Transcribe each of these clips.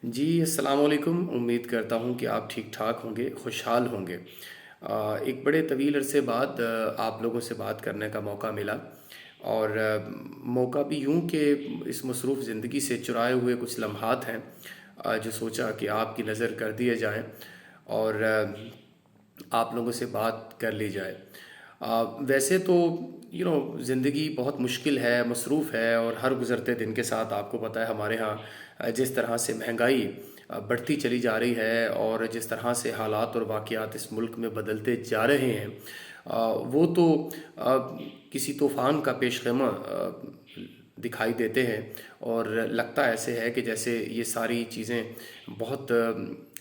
जी, अस्सलाम वालेकुम। उम्मीद करता हूँ कि आप ठीक-ठाक होंगे, खुशहाल होंगे। एक बड़े तवील अरसे बाद आप लोगों से बात करने का मौका मिला और मौका भी यूँ कि इस मसरूफ़ ज़िंदगी से चुराए हुए कुछ लम्हात हैं जो सोचा कि आपकी नज़र कर दिए जाएँ और आप लोगों से बात कर ली जाए। वैसे तो ज़िंदगी बहुत मुश्किल है, मसरूफ़ है और हर गुज़रते दिन के साथ आपको पता है हमारे यहाँ जिस तरह से महंगाई बढ़ती चली जा रही है और जिस तरह से हालात और वाक़यात इस मुल्क में बदलते जा रहे हैं वो तो किसी तूफ़ान का पेशख़िमा दिखाई देते हैं और लगता ऐसे है कि जैसे ये सारी चीज़ें बहुत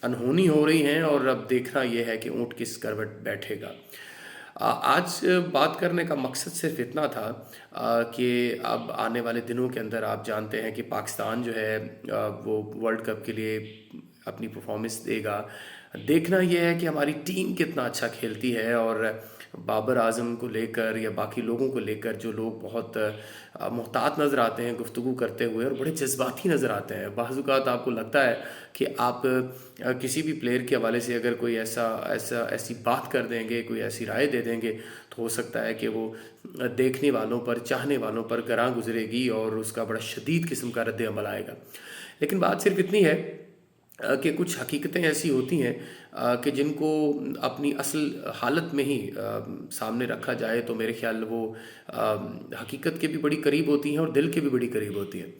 अनहोनी हो रही हैं और अब देखना ये है कि ऊँट किस करवट बैठेगा। आज बात करने का मकसद सिर्फ इतना था कि अब आने वाले दिनों के अंदर आप जानते हैं कि पाकिस्तान जो है वो वर्ल्ड कप के लिए अपनी परफॉर्मेंस देगा। देखना ये है कि हमारी टीम कितना अच्छा खेलती है और बाबर आज़म को लेकर या बाकी लोगों को लेकर जो लोग बहुत मुहतात नज़र आते हैं गुफ्तगू करते हुए और बड़े जज्बाती नज़र आते हैं। बाज़ औक़ात आपको लगता है कि आप किसी भी प्लेयर के हवाले से अगर कोई ऐसी बात कर देंगे, कोई ऐसी राय दे देंगे, तो हो सकता है कि वो देखने वालों पर, चाहने वालों पर गरां गुज़रेगी और उसका बड़ा शदीद किस्म का रद्द अमल आएगा। लेकिन बात सिर्फ़ इतनी है कि कुछ हकीकतें ऐसी होती हैं कि जिनको अपनी असल हालत में ही सामने रखा जाए तो मेरे ख़्याल वो हकीकत के भी बड़ी करीब होती हैं और दिल के भी बड़ी करीब होती हैं।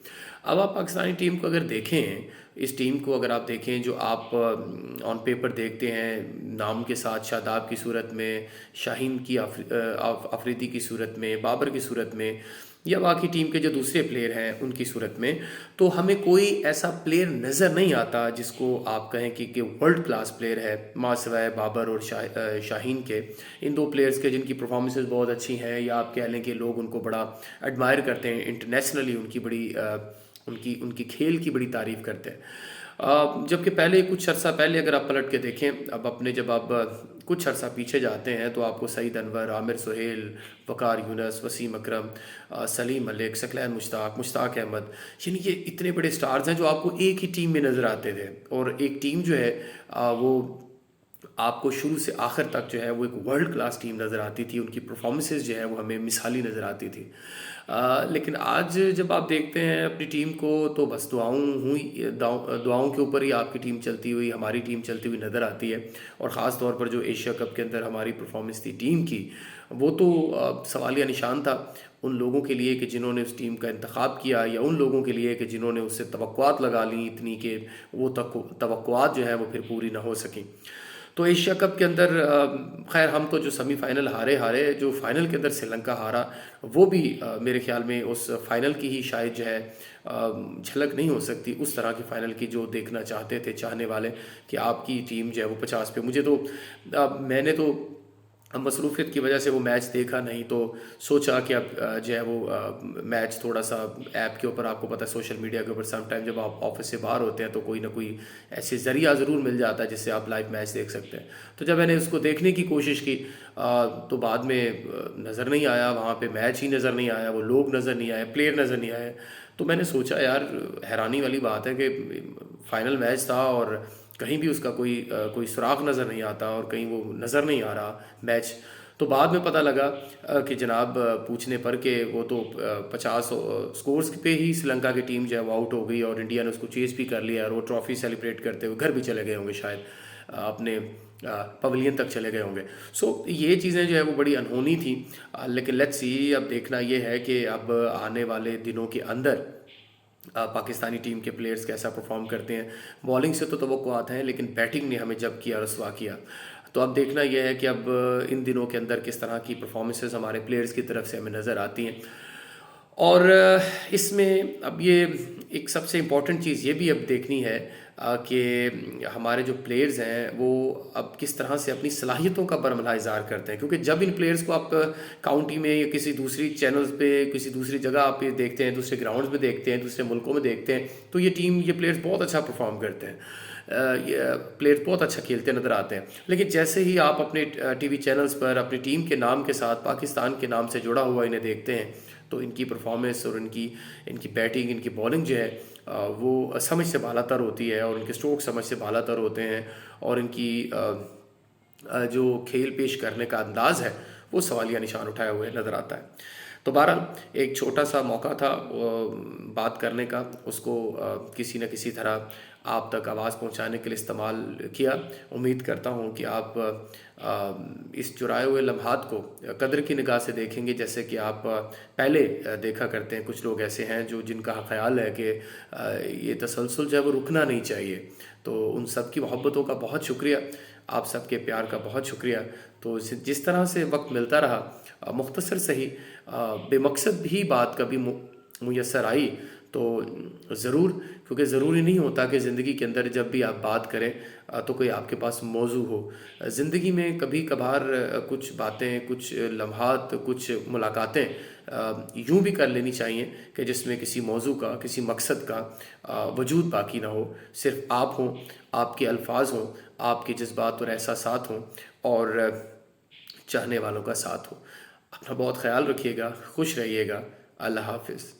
अब आप पाकिस्तानी टीम को अगर देखें, इस टीम को अगर आप देखें जो आप ऑन पेपर देखते हैं नाम के साथ शादाब की सूरत में, शाहीन की अफरीदी की सूरत में, बाबर की सूरत में या बाकी टीम के जो दूसरे प्लेयर हैं उनकी सूरत में, तो हमें कोई ऐसा प्लेयर नज़र नहीं आता जिसको आप कहें कि वर्ल्ड क्लास प्लेयर है मासिवाय बाबर और शाहीन के। इन दो प्लेयर्स के जिनकी परफॉर्मेंसेस बहुत अच्छी हैं या आप कह लें कि लोग उनको बड़ा एडमायर करते हैं इंटरनेशनली, उनकी बड़ी उनकी उनकी खेल की बड़ी तारीफ़ करते हैं। जबकि पहले कुछ अर्सा पहले अगर आप पलट के देखें, अब अपने जब आप कुछ अर्सा पीछे जाते हैं तो आपको सईद अनवर, आमिर सुहेल, वकार यूनस, वसीम अकरम, सलीम मलिक, सकलैन मुश्ताक, मुश्ताक अहमद, यानी ये इतने बड़े स्टार्स हैं जो आपको एक ही टीम में नज़र आते थे और एक टीम जो है वो आपको शुरू से आखिर तक जो है वो एक वर्ल्ड क्लास टीम नज़र आती थी। उनकी परफॉर्मेंसेस जो है वो हमें मिसाली नज़र आती थी। लेकिन आज जब आप देखते हैं अपनी टीम को तो बस दुआओं के ऊपर ही आपकी टीम चलती हुई, हमारी टीम चलती हुई नज़र आती है। और ख़ास तौर पर जो एशिया कप के अंदर हमारी परफॉर्मेंस थी टीम की, वो तो सवालिया निशान था उन लोगों के लिए कि जिन्होंने उस टीम का इंतखाब किया या उन लोगों के लिए कि जिन्होंने उससे तवक्कुआत लगा ली इतनी कि वो तवक्कुआत जो है वो फिर पूरी ना हो सकें। तो एशिया कप के अंदर खैर हम तो जो सेमीफाइनल हारे जो फाइनल के अंदर श्रीलंका हारा, वो भी मेरे ख्याल में उस फाइनल की ही शायद जो है झलक नहीं हो सकती उस तरह की फ़ाइनल की जो देखना चाहते थे चाहने वाले कि आपकी टीम जो है वो 50 पे। मुझे तो मैंने तो मसरूफ़ियत की वजह से वो मैच देखा नहीं, तो सोचा कि अब जो है वो मैच थोड़ा सा ऐप के ऊपर, आपको पता है सोशल मीडिया के ऊपर सम टाइम जब आप ऑफिस से बाहर होते हैं तो कोई ना कोई ऐसे ज़रिया ज़रूर मिल जाता है जिससे आप लाइव मैच देख सकते हैं। तो जब मैंने उसको देखने की कोशिश की तो बाद में नज़र नहीं आया, वहाँ पे मैच ही नज़र नहीं आया, वो लोग नज़र नहीं आए, प्लेयर नज़र नहीं आए। तो मैंने सोचा यार हैरानी वाली बात है कि फ़ाइनल मैच था और कहीं भी उसका कोई सुराग नज़र नहीं आता और कहीं वो नज़र नहीं आ रहा मैच। तो बाद में पता लगा कि जनाब पूछने पर कि वो तो 50 स्कोर्स पे ही श्रीलंका की टीम जो है वो आउट हो गई और इंडिया ने उसको चेज़ भी कर लिया और वो ट्रॉफ़ी सेलिब्रेट करते हुए घर भी चले गए होंगे शायद, अपने पवेलियन तक चले गए होंगे। सो ये चीज़ें जो है वो बड़ी अनहोनी थी। लेकिन लेट्स सी, अब देखना ये है कि अब आने वाले दिनों के अंदर पाकिस्तानी टीम के प्लेयर्स कैसा परफॉर्म करते हैं। बॉलिंग से तो तवक्कुआत हैं लेकिन बैटिंग ने हमें जब किया रसवा किया। तो अब देखना यह है कि अब इन दिनों के अंदर किस तरह की परफॉर्मेंसेस हमारे प्लेयर्स की तरफ से हमें नज़र आती हैं। और इसमें अब ये एक सबसे इम्पॉर्टेंट चीज़ ये भी अब देखनी है कि हमारे जो प्लेयर्स हैं वो अब किस तरह से अपनी सलाहियतों का बरमला इज़हार करते हैं, क्योंकि जब इन प्लेयर्स को आप काउंटी में या किसी दूसरी चैनल्स पे, किसी दूसरी जगह आप ये देखते हैं, दूसरे ग्राउंड्स में देखते हैं, दूसरे मुल्कों में देखते हैं, तो ये प्लेयर्स बहुत अच्छा परफॉर्म करते हैं। ये प्लेयर्स बहुत अच्छा खेलते नज़र आते हैं। लेकिन जैसे ही आप अपने टीवी चैनल्स पर अपनी टीम के नाम के साथ पाकिस्तान के नाम से जुड़ा हुआ इन्हें देखते हैं तो इनकी परफॉर्मेंस और इनकी इनकी बैटिंग, इनकी बॉलिंग जो है वो समझ से बालातर होती है, और इनके स्ट्रोक समझ से बालातर होते हैं, और इनकी जो खेल पेश करने का अंदाज़ है वो सवालिया निशान उठाया हुए नज़र आता है। तो बहरहाल एक छोटा सा मौका था बात करने का, उसको किसी न किसी तरह आप तक आवाज़ पहुंचाने के लिए इस्तेमाल किया। उम्मीद करता हूं कि आप इस चुराए हुए लम्हात को कदर की निगाह से देखेंगे, जैसे कि आप पहले देखा करते हैं। कुछ लोग ऐसे हैं जो जिनका ख्याल है कि ये तसलसल जो है वो रुकना नहीं चाहिए। तो उन सब की मोहब्बतों का बहुत शुक्रिया, आप सबके प्यार का बहुत शुक्रिया। तो जिस तरह से वक्त मिलता रहा, मुख्तसर सही बेमकसद भी बात कभी मुयस्सर आई तो ज़रूर, क्योंकि ज़रूरी नहीं होता कि ज़िंदगी के अंदर जब भी आप बात करें तो कोई आपके पास मौजू हो। ज़िंदगी में कभी कभार कुछ बातें, कुछ लम्हात, कुछ मुलाकातें यूं भी कर लेनी चाहिए कि जिसमें किसी मौजू का, किसी मकसद का वजूद बाकी ना हो। सिर्फ आप हों, आपके अल्फाज हों, आपके जज्बात और एहसासात हों, और चाहने वालों का साथ हो। अपना बहुत ख्याल रखिएगा, खुश रहिएगा। अल्लाह हाफिज़।